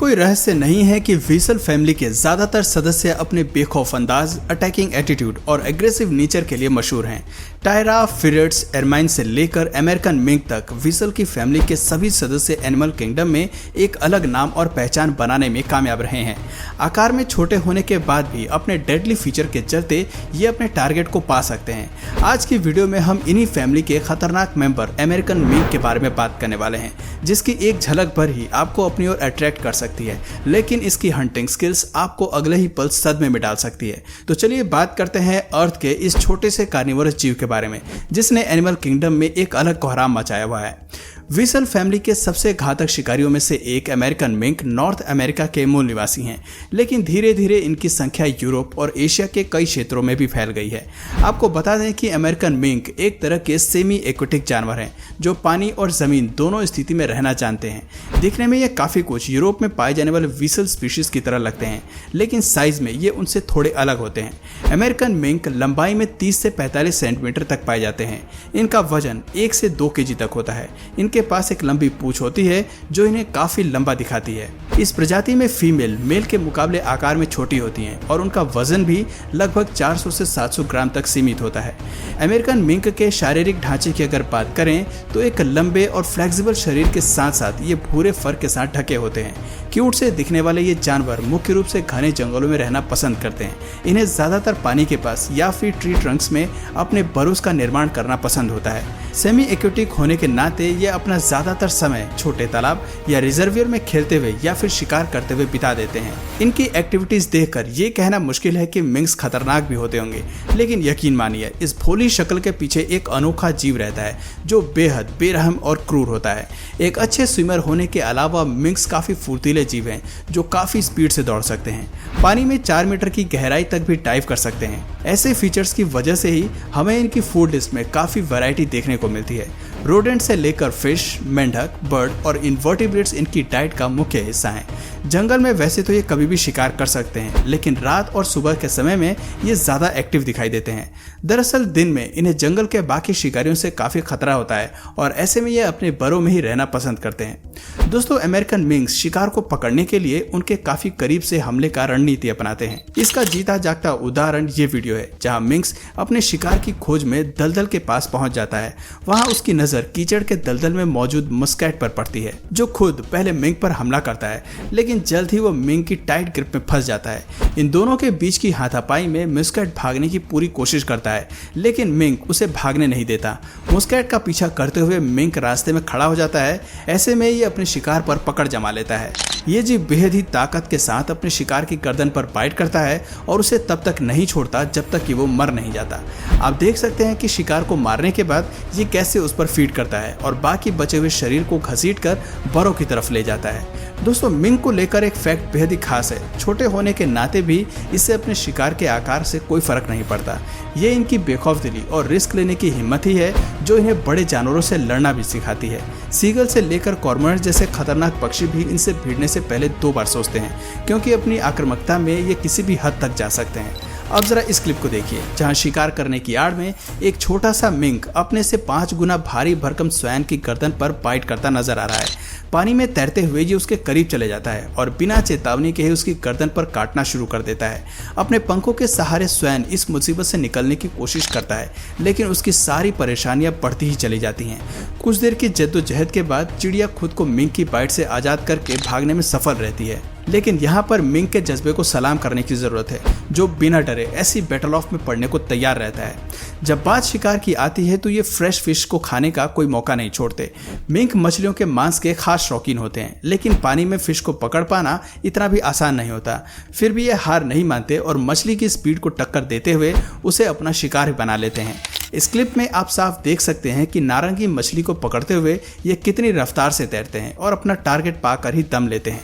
कोई रहस्य नहीं है कि वीसल फैमिली के ज्यादातर सदस्य अपने बेखौफ अंदाज, अटैकिंग एटीट्यूड और एग्रेसिव नेचर के लिए मशहूर हैं। टायरा, फिरेट्स, एरमाइन से लेकर अमेरिकन मिंक तक वीसल की फैमिली के सभी सदस्य एनिमल किंगडम में एक अलग नाम और पहचान बनाने में कामयाब रहे हैं। आकार में छोटे होने के बाद भी अपने डेडली फीचर के चलते ये अपने टारगेट को पा सकते हैं। आज की वीडियो में हम इन्हीं फैमिली के खतरनाक मेंबर अमेरिकन मिंक के बारे में बात करने वाले हैं, जिसकी एक झलक पर ही आपको अपनी ओर अट्रैक्ट कर सकती है, लेकिन इसकी हंटिंग स्किल्स आपको अगले ही पल सदमे में डाल सकती है। तो चलिए बात करते हैं अर्थ के इस छोटे से कार्निवोरस जीव के बारे में, जिसने एनिमल किंगडम में एक अलग कोहराम मचाया हुआ है। वीसल फैमिली के सबसे घातक शिकारियों में से एक अमेरिकन मिंक नॉर्थ अमेरिका के मूल निवासी हैं, लेकिन धीरे धीरे इनकी संख्या यूरोप और एशिया के कई क्षेत्रों में भी फैल गई है। आपको बता दें कि अमेरिकन मिंक एक तरह के सेमी एक्वेटिक जानवर हैं, जो पानी और जमीन दोनों स्थिति में रहना जानते हैं। दिखने में ये काफी कुछ यूरोप में पाए जाने वाले वीसल स्पीशीज की तरह लगते हैं, लेकिन साइज में ये उनसे थोड़े अलग होते हैं। अमेरिकन मिंक लंबाई में 30 से 45 सेंटीमीटर तक पाए जाते हैं। इनका वजन 1 से 2 केजी तक होता है। इनके पास एक लंबी पूंछ होती है जो इन्हें काफी लंबा दिखाती है। इस प्रजाति में फीमेल मेल के मुकाबले आकार में छोटी होती हैं और उनका वजन भी लगभग 400 से 700 ग्राम तक सीमित होता है। अमेरिकन मिंक के शारीरिक ढांचे की अगर बात करें तो एक लंबे और फ्लेक्सिबल शरीर के साथ साथ ये भूरे फर के साथ ढके होते हैं। क्यूट से दिखने वाले ये जानवर मुख्य रूप से घने जंगलों में रहना पसंद करते हैं। इन्हें ज्यादातर पानी के पास या फिर ट्री ट्रंक्स में अपने बरूस का निर्माण करना पसंद होता है। सेमी एक्वेटिक होने के नाते ये अपना ज्यादातर समय छोटे तालाब या रिजर्वियर में खेलते हुए या फिर शिकार करते हुए बिता देते हैं। इनकी एक्टिविटीज देखकर ये कहना मुश्किल है कि मिंक्स खतरनाक भी होते होंगे, लेकिन यकीन मानिए इस भोली शक्ल के पीछे एक अनोखा जीव रहता है जो बेहद बेरहम और क्रूर होता है। एक अच्छे स्विमर होने के अलावा मिंक्स काफी फुर्तीले जीव हैं जो काफी स्पीड से दौड़ सकते हैं। पानी में 4 मीटर की गहराई तक भी डाइव कर सकते हैं। ऐसे फीचर्स की वजह से ही हमें इनकी फूड लिस्ट में काफी वैरायटी देखने को मिलती है। रोडेंट से लेकर फिश, मेंढक, बर्ड और इनवर्टिब्रेट्स इनकी डाइट का मुख्य हिस्सा हैं। जंगल में वैसे तो ये कभी भी शिकार कर सकते हैं, लेकिन रात और सुबह के समय में ये ज्यादा एक्टिव दिखाई देते हैं। दरअसल दिन में इन्हें जंगल के बाकी शिकारियों से काफी खतरा होता है और ऐसे में ये अपने बरों में ही रहना पसंद करते हैं। दोस्तों, अमेरिकन मिंक्स शिकार को पकड़ने के लिए उनके काफी करीब से हमले का रणनीति अपनाते हैं। इसका जीता जागता उदाहरण ये वीडियो है, जहाँ मिंक्स अपने शिकार की खोज में दलदल के पास पहुंच जाता है। वहां उसकी नजर कीचड़ के दलदल में मौजूद मस्कैट पर पड़ती है, जो खुद पहले मिंक पर हमला करता है, लेकिन जल्द ही वो मिंक की टाइट ग्रिप में फंस जाता है। इन दोनों के बीच की हाथापाई में मस्कैट भागने की पूरी कोशिश करता है, लेकिन मिंक उसे भागने नहीं देता। मस्कैट का पीछा करते हुए मिंक रास्ते में खड़ा हो जाता है। ऐसे में ये अपने शिकार पर पकड़ जमा लेता है। ये जीव बेहद ही ताकत के साथ अपने शिकार की गर्दन पर बाइट करता है और उसे तब तक नहीं छोड़ता जब तक कि वो मर नहीं जाता। आप देख सकते हैं कि शिकार को मारने के बाद ये कैसे उस पर फीड करता है और बाकी बचे हुए शरीर को घसीटकर बरों की तरफ ले जाता है। दोस्तों, मिंक को लेकर एक फैक्ट बेहद ही खास है। छोटे होने के नाते भी इससे अपने शिकार के आकार से कोई फर्क नहीं पड़ता। ये इनकी बेखौफदिली और रिस्क लेने की हिम्मत ही है जो इन्हें बड़े जानवरों से लड़ना भी सिखाती है। सीगल से लेकर कॉर्मोरेंट जैसे खतरनाक पक्षी भी इनसे भिड़ने से पहले 2 बार सोचते हैं, क्योंकि अपनी आक्रामकता में ये किसी भी हद तक जा सकते हैं। अब जरा इस क्लिप को देखिए, जहां शिकार करने की आड़ में एक छोटा सा मिंक अपने से 5 गुना भारी भरकम स्वैन की गर्दन पर बाइट करता नजर आ रहा है। पानी में तैरते हुए ये उसके करीब चले जाता है और बिना चेतावनी के ही उसकी गर्दन पर काटना शुरू कर देता है। अपने पंखों के सहारे स्वैन इस मुसीबत से निकलने की कोशिश करता है, लेकिन उसकी सारी परेशानियां बढ़ती ही चली जाती हैं। कुछ देर की जद्दोजहद के बाद चिड़िया खुद को मिंक की बाइट से आजाद करके भागने में सफल रहती है, लेकिन यहाँ पर मिंक के जज्बे को सलाम करने की जरूरत है, जो बिना डरे ऐसी बैटल ऑफ में पड़ने को तैयार रहता है। जब बात शिकार की आती है तो ये फ्रेश फिश को खाने का कोई मौका नहीं छोड़ते। मिंक मछलियों के मांस के खास शौकीन होते हैं, लेकिन पानी में फिश को पकड़ पाना इतना भी आसान नहीं होता। फिर भी ये हार नहीं मानते और मछली की स्पीड को टक्कर देते हुए उसे अपना शिकार बना लेते हैं। इस क्लिप में आप साफ देख सकते हैं कि नारंगी मछली को पकड़ते हुए ये कितनी रफ्तार से तैरते हैं और अपना टारगेट पाकर ही दम लेते हैं।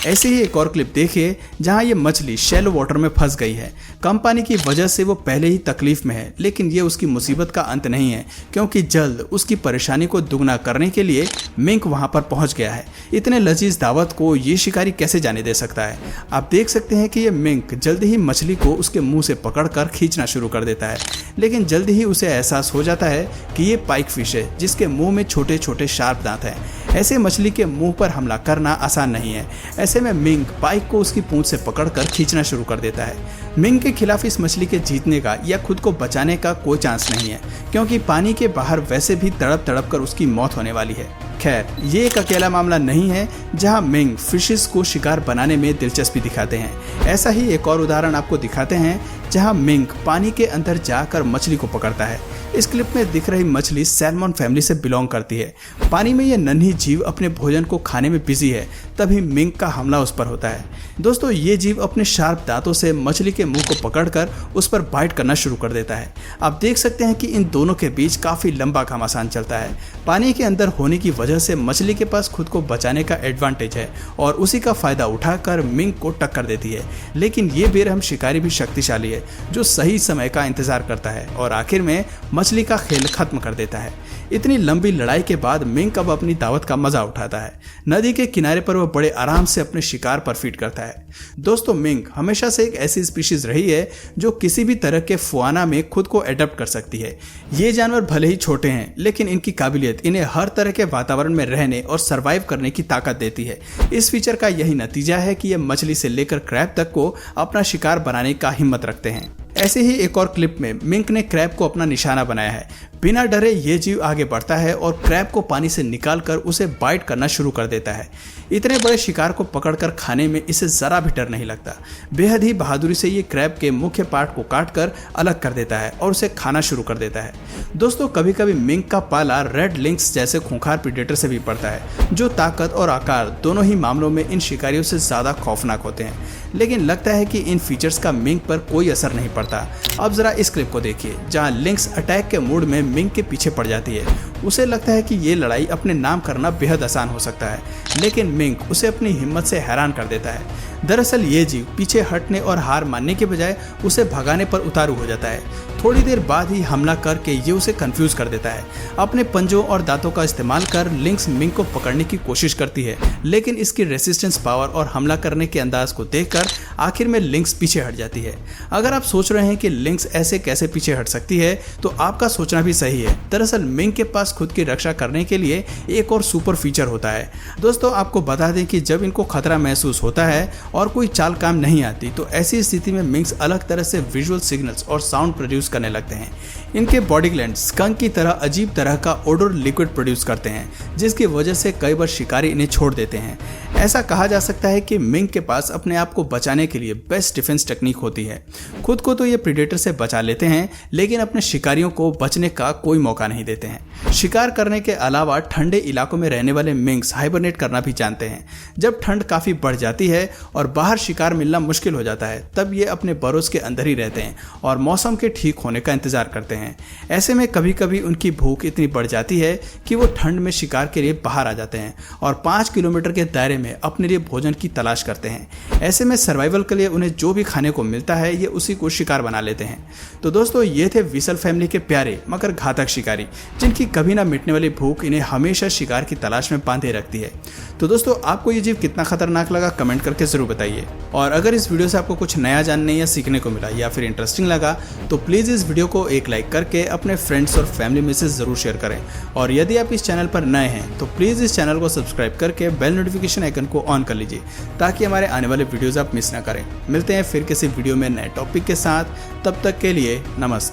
ऐसे ही एक और क्लिप देखिए जहां ये मछली शैलो वाटर में फंस गई है। कम पानी की वजह से वो पहले ही तकलीफ में है, लेकिन ये उसकी मुसीबत का अंत नहीं है, क्योंकि जल्द उसकी परेशानी को दुगना करने के लिए मिंक वहां पर पहुंच गया है। इतने लजीज दावत को ये शिकारी कैसे जाने दे सकता है। आप देख सकते हैं कि ये मिंक जल्द ही मछली को उसके मुंह से पकड़कर खींचना शुरू कर देता है, लेकिन जल्द ही उसे एहसास हो जाता है कि ये पाइक फिश है जिसके मुंह में छोटे छोटे शार्प दांत हैं। ऐसे मछली के मुंह पर हमला करना आसान नहीं है। ऐसे में मिंग पाइक को उसकी पूंछ से पकड़कर खींचना शुरू कर देता है। मिंग के खिलाफ इस मछली के जीतने का या खुद को बचाने का कोई चांस नहीं है, क्योंकि पानी के बाहर वैसे भी तड़प तड़प कर उसकी मौत होने वाली है। खैर, ये एक अकेला मामला नहीं है जहां मिंग फिशेस को शिकार बनाने में दिलचस्पी दिखाते हैं। ऐसा ही एक और उदाहरण आपको दिखाते हैं जहां मिंग पानी के अंदर जाकर मछली को पकड़ता है। इस क्लिप में दिख रही मछली सैल्मन फैमिली से बिलोंग करती है। पानी में यह नन्ही जीव अपने भोजन को खाने में बिजी है, तभी मिंग का हमला उस पर होता है। दोस्तों, ये जीव अपने शार्प दांतों से मछली के मुंह को पकड़कर उस पर बाइट करना शुरू कर देता है। आप देख सकते हैं कि इन दोनों के बीच काफी लंबा घमासान चलता है। पानी के अंदर होने की वजह से मछली के पास खुद को बचाने का एडवांटेज है और उसी का फायदा उठाकर मिंग को टक्कर देती है। लेकिन ये बेरहम शिकारी भी शक्तिशाली है, जो सही समय का इंतजार करता है और आखिर में मछली का खेल खत्म कर देता है। इतनी लंबी लड़ाई के बाद मिंग अब अपनी दावत का मजा उठाता है। नदी के किनारे पर वह बड़े आराम से अपने शिकार पर फीड करता है। दोस्तों, मिंग हमेशा से एक ऐसी स्पीशीज रही है जो किसी भी तरह के फुआना में खुद को एडप्ट कर सकती है। ये जानवर भले ही छोटे हैं, लेकिन इनकी काबिलियत इन्हें हर तरह के वातावरण में रहने और सरवाइव करने की ताकत देती है। इस फीचर का यही नतीजा है कि ये मछली से लेकर क्रैब तक को अपना शिकार बनाने का हिम्मत रखते हैं। ऐसे ही एक और क्लिप में मिंग ने क्रैब को अपना निशाना बनाया है। बिना डरे ये जीव आगे बढ़ता है और क्रैब को पानी से निकालकर उसे बाइट करना शुरू कर देता है। इतने बड़े शिकार को पकड़कर खाने में इसे जरा भी डर नहीं लगता। बेहद ही बहादुरी से ये क्रैब के मुख्य पार्ट को काटकर अलग कर देता है और उसे खाना शुरू कर देता है। दोस्तों, कभी कभी मिंग का पाला रेड लिंक्स जैसे खूंखार प्रीडेटर से भी पड़ता है, जो ताकत और आकार दोनों ही मामलों में इन शिकारियों से ज्यादा खौफनाक होते हैं। लेकिन लगता है कि इन फीचर्स का मिंग पर कोई असर नहीं पड़ता। अब जरा इस क्लिप को देखिए, जहां लिंक्स अटैक के मूड में मिंग के पीछे पड़ जाती है। उसे लगता है कि ये लड़ाई अपने नाम करना बेहद आसान हो सकता है, लेकिन मिंग उसे अपनी हिम्मत से हैरान कर देता है। दरअसल ये जीव पीछे हटने और हार मानने के बजाय उसे भगाने पर उतारू हो जाता है। थोड़ी देर बाद ही हमला करके ये उसे कंफ्यूज कर देता है। अपने पंजों और दांतों का इस्तेमाल कर लिंक्स मिंग को पकड़ने की कोशिश करती है, लेकिन इसकी रेसिस्टेंस पावर और हमला करने के अंदाज को देखकर आखिर में लिंक्स पीछे हट जाती है। अगर आप सोच रहे हैं कि लिंक्स ऐसे कैसे पीछे हट सकती है, तो आपका सोचना भी सही है। दरअसल मिंग के पास खुद की रक्षा करने के लिए एक और सुपर फीचर होता है। दोस्तों, आपको बता दें कि जब इनको खतरा महसूस होता है और कोई चाल काम नहीं आती, तो ऐसी स्थिति में मिंग्स अलग तरह से विजुअल सिग्नल्स और साउंड प्रोड्यूस करने लगते हैं। इनके बॉडी ग्लैंड स्कंक की तरह अजीब तरह का ओडोर लिक्विड प्रोड्यूस करते हैं, जिसकी वजह से कई बार शिकारी इन्हें छोड़ देते हैं। ऐसा कहा जा सकता है कि मिंग के पास अपने आप को बचाने के लिए बेस्ट डिफेंस टेक्निक होती है। खुद को तो ये प्रीडेटर से बचा लेते हैं, लेकिन अपने शिकारियों को बचने का कोई मौका नहीं देते हैं। शिकार करने के अलावा ठंडे इलाकों में रहने वाले मिंग्स हाइबरनेट करना भी जानते हैं। जब ठंड काफी बढ़ जाती है और बाहर शिकार मिलना मुश्किल हो जाता है, तब ये अपने बरोज के अंदर ही रहते हैं और मौसम के ठीक होने का इंतजार करते हैं। ऐसे में कभी कभी उनकी भूख इतनी बढ़ जाती है कि वो ठंड में शिकार के लिए बाहर आ जाते हैं और 5 किलोमीटर के दायरे में अपने लिए भोजन की तलाश करते हैं। ऐसे में सर्वाइवल के लिए उन्हें जो भी खाने को मिलता है, ये उसी को शिकार बना लेते हैं। तो दोस्तों, ये थे व्हिसल फैमिली के प्यारे मगर घातक शिकारी, जिनकी कभी ना मिटने वाली भूख इन्हें हमेशा शिकार की तलाश में बांधे रखती है। तो दोस्तों, आपको ये जीव कितना खतरनाक लगा कमेंट करके जरूर बताइए। और अगर इस वीडियो से आपको कुछ नया जानने या सीखने को मिला या फिर इंटरेस्टिंग लगा, तो प्लीज इस वीडियो को एक लाइक करके अपने फ्रेंड्स और फैमिली में से जरूर शेयर करें। और यदि आप इस चैनल पर नए हैं, तो प्लीज इस चैनल को सब्सक्राइब करके बेल नोटिफिकेशन आइकन को ऑन कर लीजिए, ताकि हमारे आने वाले वीडियोस आप मिस ना करें। मिलते हैं फिर किसी वीडियो में नए टॉपिक के साथ, तब तक के लिए नमस्कार।